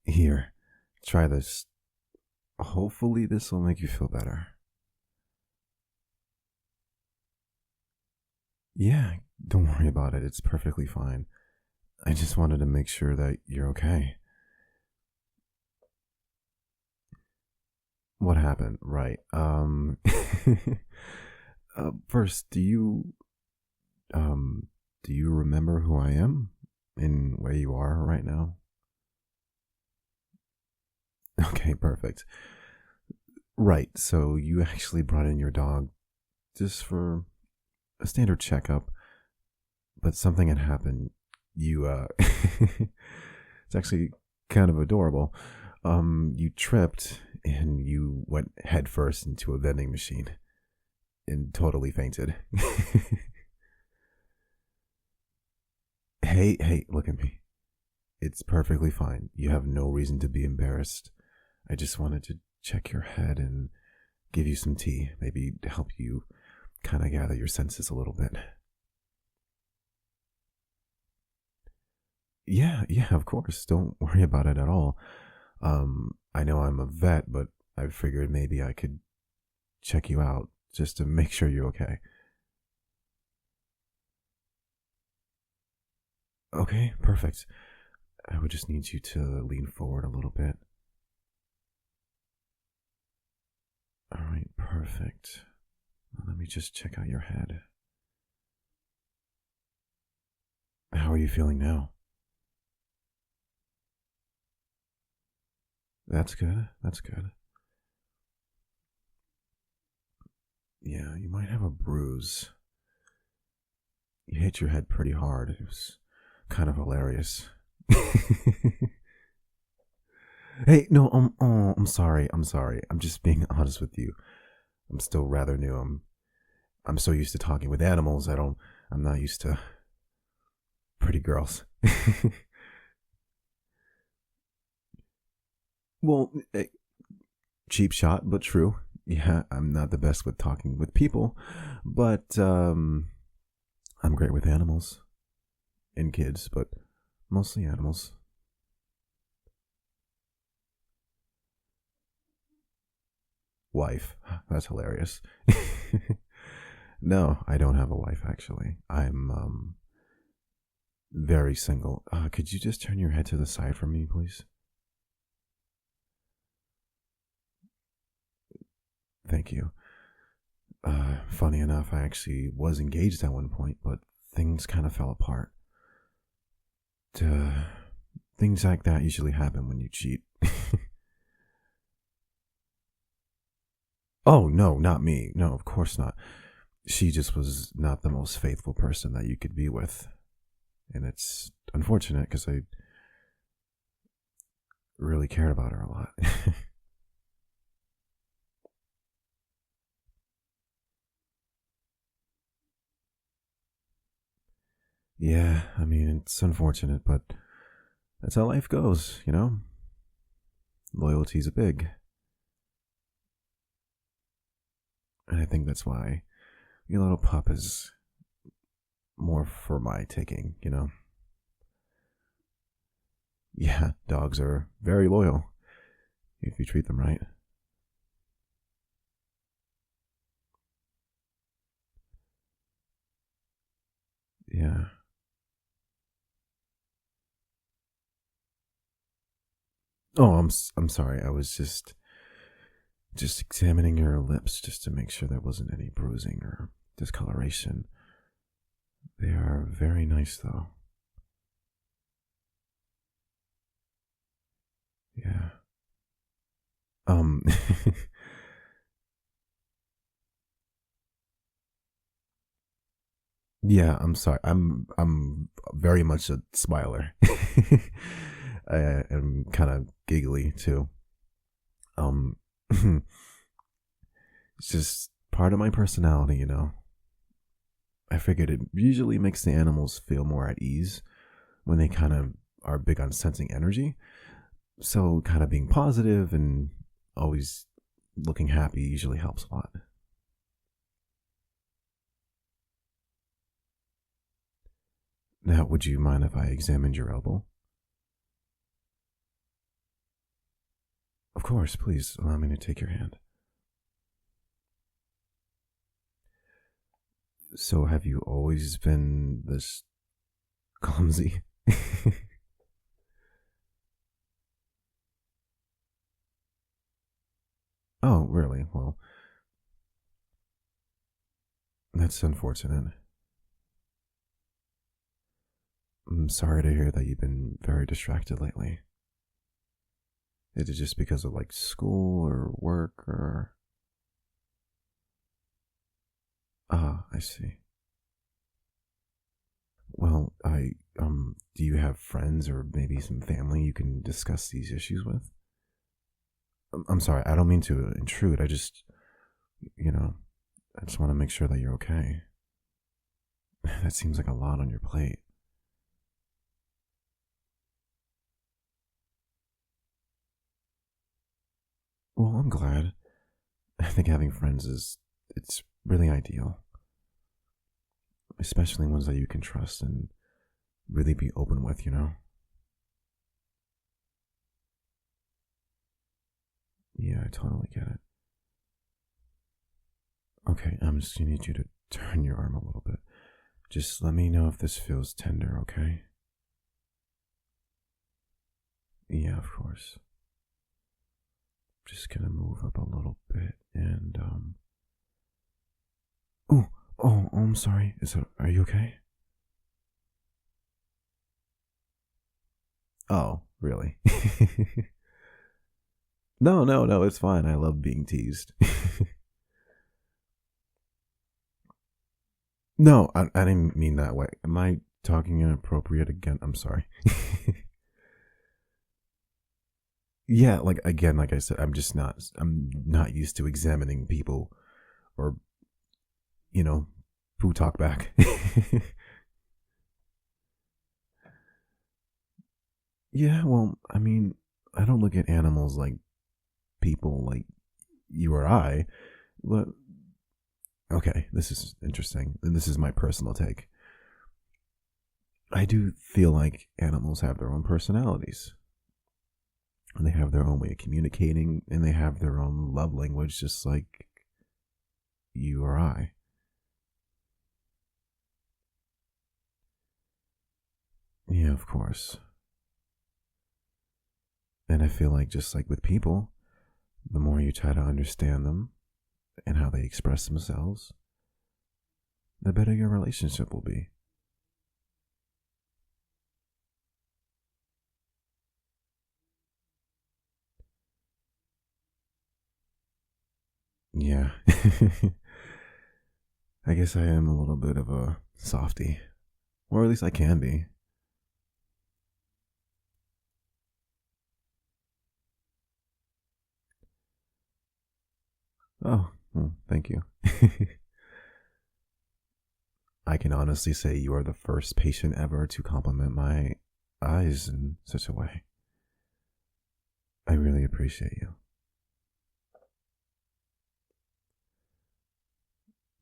Here, try this. Hopefully, this will make you feel better. Yeah, don't worry about it. It's perfectly fine. I just wanted to make sure that you're okay. What happened? Right. First, um do you remember who I am and where you are right now? Okay, perfect. Right. So you actually brought in your dog just for a standard checkup, but something had happened. You it's actually kind of adorable. You tripped and you went headfirst into a vending machine and totally fainted. Hey, look at me. It's perfectly fine. You have no reason to be embarrassed. I just wanted to check your head and give you some tea, maybe help you kind of gather your senses a little bit. Yeah, of course. Don't worry about it at all. I know I'm a vet, but I figured maybe I could check you out just to make sure you're okay. Okay, perfect. I would just need you to lean forward a little bit. All right, perfect. Let me just check out your head. How are you feeling now? That's good. That's good. Yeah, you might have a bruise. You hit your head pretty hard. It was kind of hilarious. Hey, no, I'm sorry. I'm sorry. I'm just being honest with you. I'm still rather new. I'm so used to talking with animals. I'm not used to pretty girls. Well, cheap shot, but true. Yeah, I'm not the best with talking with people, but I'm great with animals and kids, but mostly animals. Wife. That's hilarious. No, I don't have a wife actually. I'm very single. Could you just turn your head to the side for me, please? Thank you. Funny enough, I actually was engaged at one point, but things kind of fell apart. Uh, Things like that usually happen when you cheat. Oh, no, not me. No, of course not. She just was not the most faithful person that you could be with. And it's unfortunate because I really cared about her a lot. Yeah, I mean, it's unfortunate, but that's how life goes, you know? Loyalty's a big. And I think that's why your little pup is more for my taking, you know? Yeah, dogs are very loyal if you treat them right. Yeah. Oh, I'm sorry. I was just examining your lips just to make sure there wasn't any bruising or discoloration. They are very nice though. Yeah. Um yeah, I'm sorry. I'm very much a smiler. I am kind of giggly too. Um it's just part of my personality, you know. I figured it usually makes the animals feel more at ease when they kind of are big on sensing energy. So, kind of being positive and always looking happy usually helps a lot. Now, would you mind if I examined your elbow? Of course, please allow me to take your hand. So, have you always been this clumsy? Oh, really? Well, that's unfortunate. I'm sorry to hear that you've been very distracted lately. Is it just because of like school or work or. Ah, I see. Well, do you have friends or maybe some family you can discuss these issues with? I'm sorry, I don't mean to intrude. You know, I just want to make sure that you're okay. That seems like a lot on your plate. Well, I'm glad. I think having friends it's really ideal, especially ones that you can trust and really be open with, you know? Yeah, I totally get it. Okay, I'm just gonna need you to turn your arm a little bit. Just let me know if this feels tender, okay? Yeah, of course. Just gonna move up a little bit and Oh, oh, I'm sorry. Are you okay? Oh, really? No, no, no, it's fine. I love being teased. No, I didn't mean that way. Am I talking inappropriate again? I'm sorry. Yeah, like again, like I said, I'm not used to examining people or, you know, who talk back. Yeah, well, I mean, I don't look at animals like people like you or I, but okay, this is interesting. And this is my personal take. I do feel like animals have their own personalities. And they have their own way of communicating, and they have their own love language, just like you or I. Yeah, of course. And I feel like just like with people, the more you try to understand them and how they express themselves, the better your relationship will be. Yeah. I guess I am a little bit of a softie. Or at least I can be. Oh, well, thank you. I can honestly say you are the first patient ever to compliment my eyes in such a way. I really appreciate you.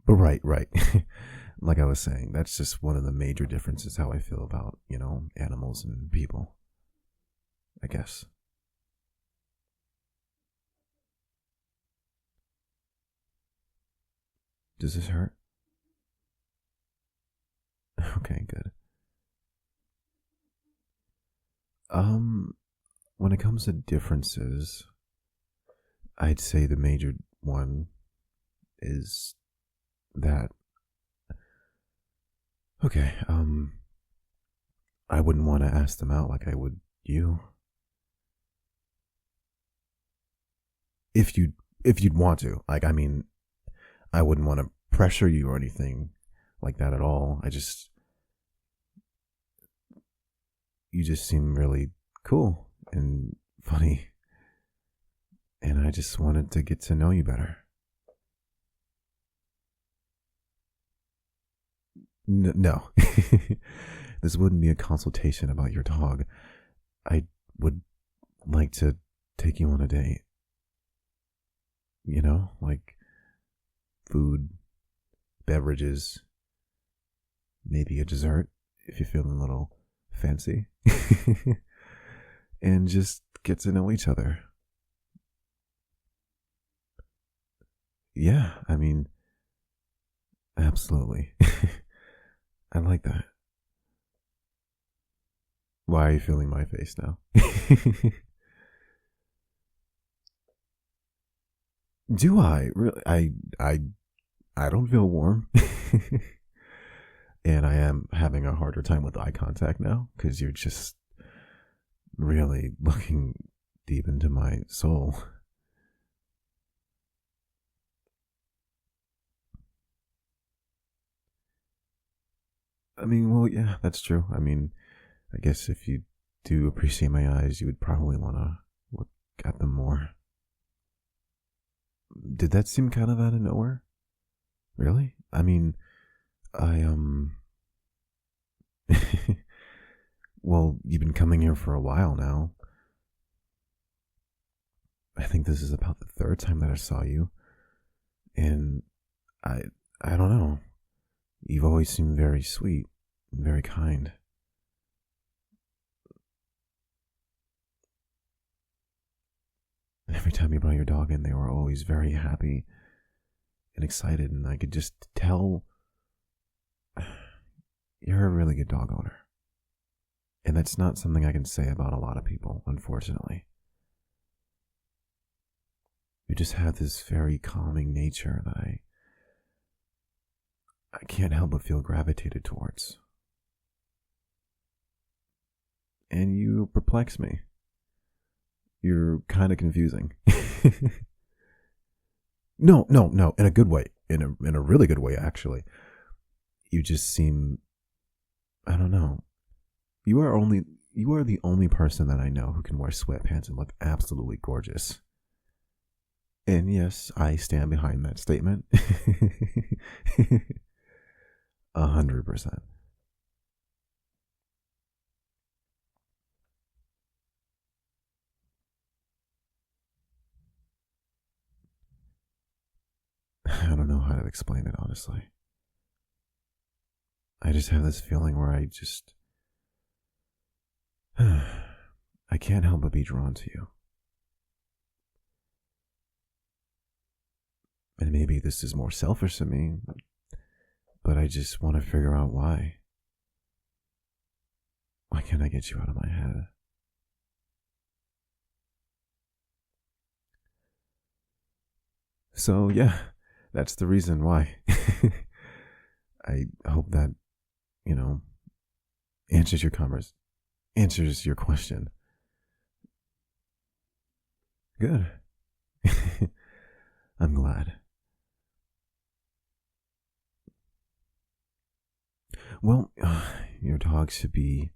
But right, right. Like I was saying, that's just one of the major differences how I feel about, animals and people, I guess. Does this hurt? Okay, good. Um, when it comes to differences, I'd say the major one is that okay, I wouldn't want to ask them out like I would you. If you'd want to. Like I mean, I wouldn't want to pressure you or anything like that at all. You just seem really cool and funny, and I just wanted to get to know you better. No. This wouldn't be a consultation about your dog. I would like to take you on a date. Like food, beverages, maybe a dessert if you're feeling a little fancy. And just get to know each other. Yeah, I mean, absolutely. I like that. Why are you feeling my face now? Do I really? I don't feel warm, and I am having a harder time with eye contact now because you're just really looking deep into my soul. I mean, well, yeah, that's true. I mean, I guess if you do appreciate my eyes, you would probably want to look at them more. Did that seem kind of out of nowhere? Really? I mean, I well, you've been coming here for a while now. I think this is about the third time that I saw you, and I I don't know. You've always seemed very sweet and very kind. Every time you brought your dog in, they were always very happy and excited, and I could just tell you're a really good dog owner. And that's not something I can say about a lot of people, unfortunately. You just have this very calming nature that I can't help but feel gravitated towards. And you perplex me. You're kind of confusing. No, in a good way. In a really good way, actually. You just seem, I don't know. You are the only person that I know who can wear sweatpants and look absolutely gorgeous. And yes, I stand behind that statement. 100%. I don't know how to explain it, honestly. I just have this feeling where I can't help but be drawn to you. And maybe this is more selfish of me, but I just want to figure out why. Why can't I get you out of my head? So, yeah, that's the reason why. I hope that, you know, answers your question. Good. I'm glad. Well, your dog should be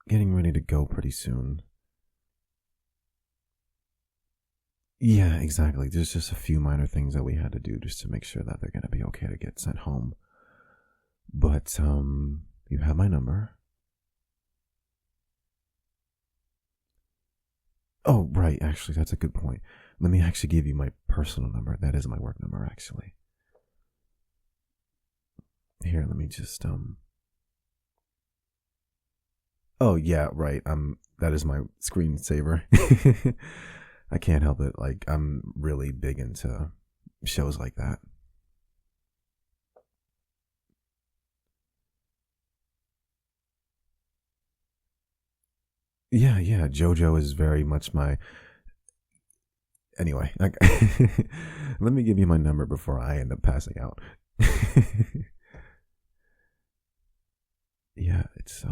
getting ready to go pretty soon. Yeah, exactly. There's just a few minor things that we had to do just to make sure that they're going to be okay to get sent home. But, you have my number. Oh, right. Actually, that's a good point. Let me actually give you my personal number. That is my work number, actually. Here, let me just, Oh, yeah, right. That is my screensaver. I can't help it. Like, I'm really big into shows like that. Yeah, yeah. JoJo is very much my. Anyway, like, let me give you my number before I end up passing out. Yeah, it's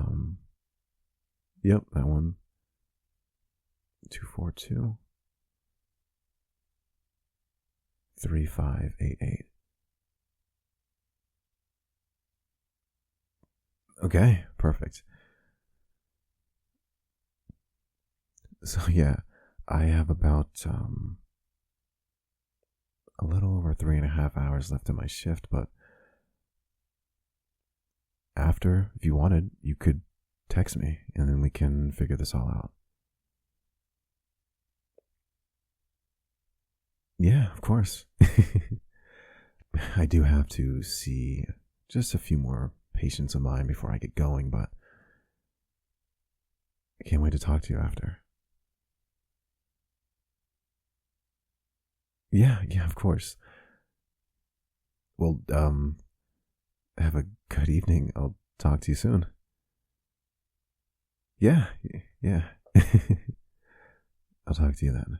Yep, that one. 242 3588. Okay, perfect. So yeah, I have about a little over 3.5 hours left in my shift, but after, if you wanted, you could text me and then we can figure this all out. Yeah, of course. I do have to see just a few more patients of mine before I get going, but I can't wait to talk to you after. Yeah, yeah, of course. Well, have a good evening. I'll talk to you soon. Yeah, yeah. I'll talk to you then.